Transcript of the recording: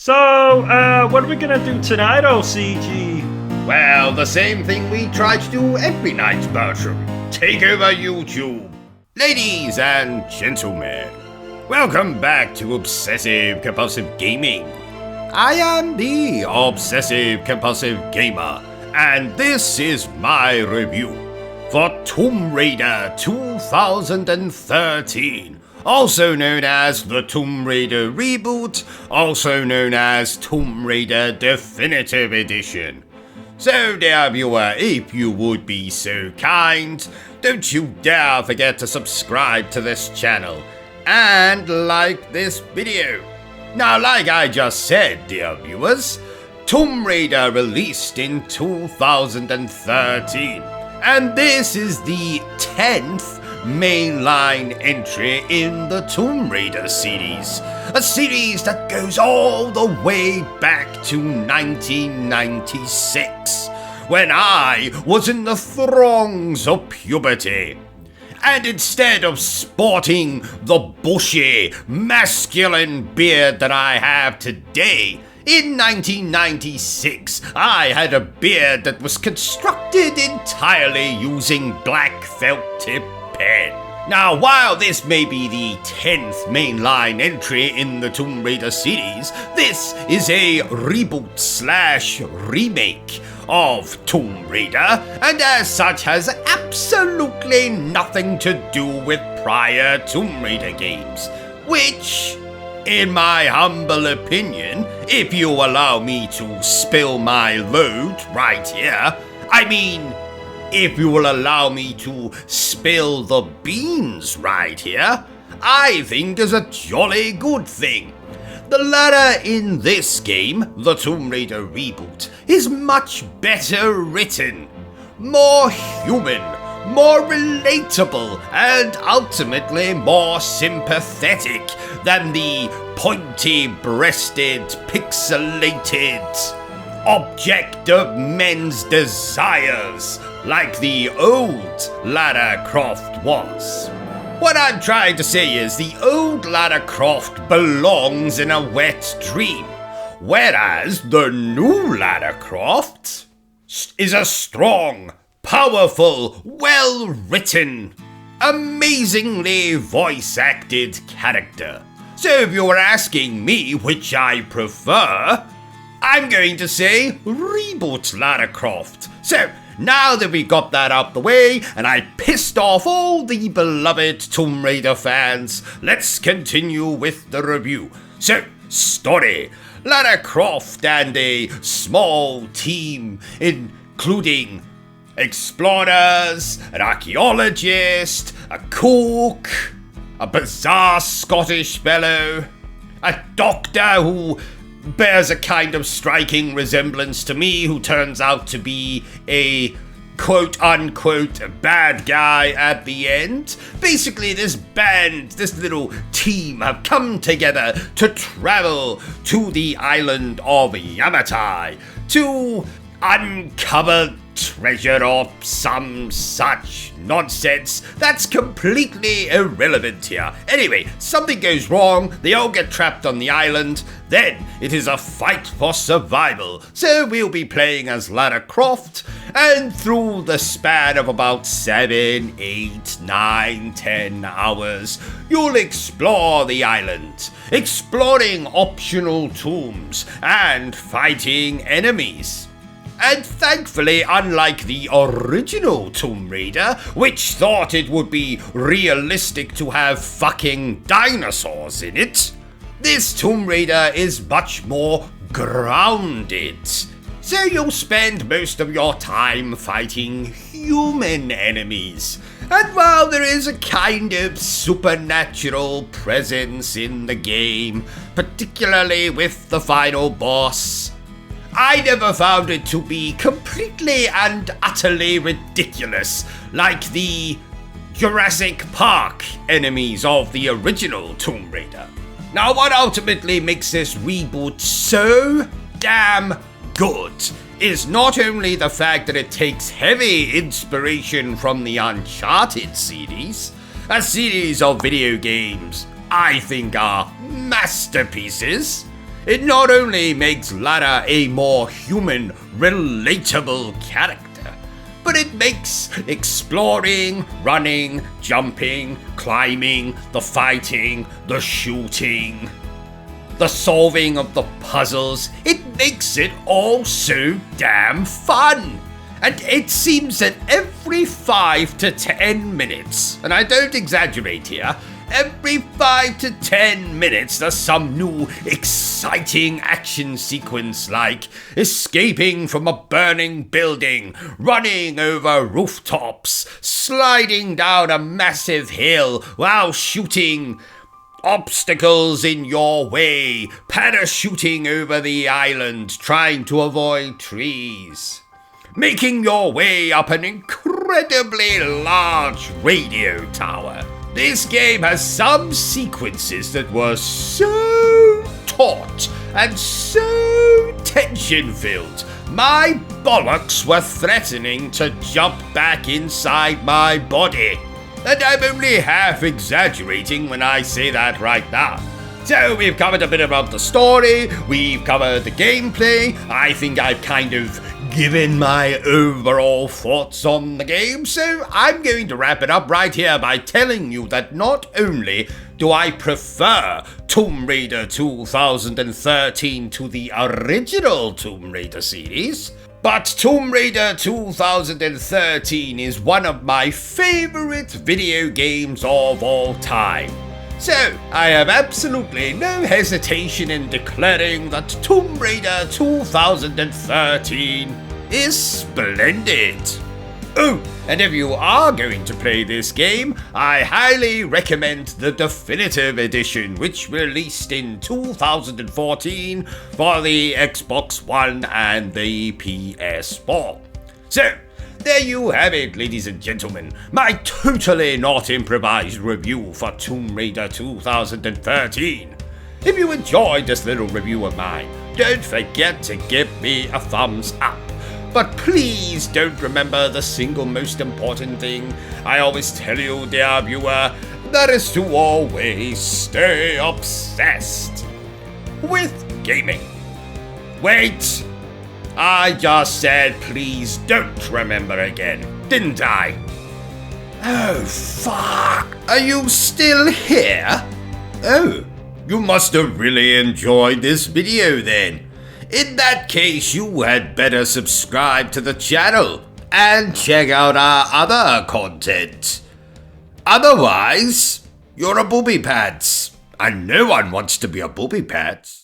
So, what are we gonna do tonight, O.C.G? Well, the same thing we try to do every night, Bertrum. Take over YouTube. Ladies and gentlemen, welcome back to Obsessive Compulsive Gaming. I am the Obsessive Compulsive Gamer, and this is my review for Tomb Raider 2013. Also known as the Tomb Raider Reboot, also known as Tomb Raider Definitive Edition. So dear viewer, if you would be so kind, don't you dare forget to subscribe to this channel and like this video. Now, like I just said, dear viewers, Tomb Raider released in 2013, and this is the 10th mainline entry in the Tomb Raider series, a series that goes all the way back to 1996, when I was in the throngs of puberty. And instead of sporting the bushy, masculine beard that I have today, in 1996, I had a beard that was constructed entirely using black felt tip pen. Now, while this may be the 10th mainline entry in the Tomb Raider series, this is a reboot/remake of Tomb Raider, and as such has absolutely nothing to do with prior Tomb Raider games, which, in my humble opinion, if you allow me to spill my load right here, if you will allow me to spill the beans right here, I think is a jolly good thing. The ladder in this game, the Tomb Raider Reboot, is much better written, more human, more relatable, and ultimately more sympathetic than the pointy-breasted, pixelated object of men's desires like the old Lara Croft was. What I'm trying to say is the old Lara Croft belongs in a wet dream, whereas the new Lara Croft is a strong, powerful, well-written, amazingly voice-acted character. So if you're asking me which I prefer, I'm going to say reboot Lara Croft. So, now that we got that out the way, and I pissed off all the beloved Tomb Raider fans, let's continue with the review. So, story. Lara Croft and a small team, including explorers, an archaeologist, a cook, a bizarre Scottish fellow, a doctor who bears a kind of striking resemblance to me, who turns out to be a quote-unquote bad guy at the end. Basically, this little team have come together to travel to the island of Yamatai to uncover treasure or some such nonsense that's completely irrelevant here. Anyway, something goes wrong, they all get trapped on the island, then it is a fight for survival. So we'll be playing as Lara Croft, and through the span of about 7, 8, 9, 10 hours, you'll explore the island, exploring optional tombs and fighting enemies. And thankfully, unlike the original Tomb Raider, which thought it would be realistic to have fucking dinosaurs in it, this Tomb Raider is much more grounded. So you'll spend most of your time fighting human enemies. And while there is a kind of supernatural presence in the game, particularly with the final boss, I never found it to be completely and utterly ridiculous like the Jurassic Park enemies of the original Tomb Raider. Now, what ultimately makes this reboot so damn good is not only the fact that it takes heavy inspiration from the Uncharted series, a series of video games I think are masterpieces. It not only makes Lara a more human, relatable character, but it makes exploring, running, jumping, climbing, the fighting, the shooting, the solving of the puzzles, it makes it all so damn fun. And it seems that every 5 to 10 minutes, and I don't exaggerate here, every 5 to 10 minutes there's some new exciting action sequence, like escaping from a burning building, running over rooftops, sliding down a massive hill while shooting obstacles in your way, parachuting over the island, trying to avoid trees, making your way up an incredibly large radio tower. This game has some sequences that were so taut and so tension-filled, my bollocks were threatening to jump back inside my body. And I'm only half exaggerating when I say that right now. So we've covered a bit about the story, we've covered the gameplay, I think I've kind of given my overall thoughts on the game, so I'm going to wrap it up right here by telling you that not only do I prefer Tomb Raider 2013 to the original Tomb Raider series, but Tomb Raider 2013 is one of my favorite video games of all time. So, I have absolutely no hesitation in declaring that Tomb Raider 2013 is splendid. Oh, and if you are going to play this game, I highly recommend the Definitive Edition, which released in 2014 for the Xbox One and the PS4. So, there you have it, ladies and gentlemen, my totally not improvised review for Tomb Raider 2013. If you enjoyed this little review of mine, don't forget to give me a thumbs up. But please don't remember the single most important thing I always tell you, dear viewer, that is to always stay obsessed with gaming. Wait! I just said please don't remember again, didn't I? Oh, fuck. Are you still here? Oh, you must have really enjoyed this video then. In that case, you had better subscribe to the channel and check out our other content. Otherwise, you're a booby pants, and no one wants to be a booby pants.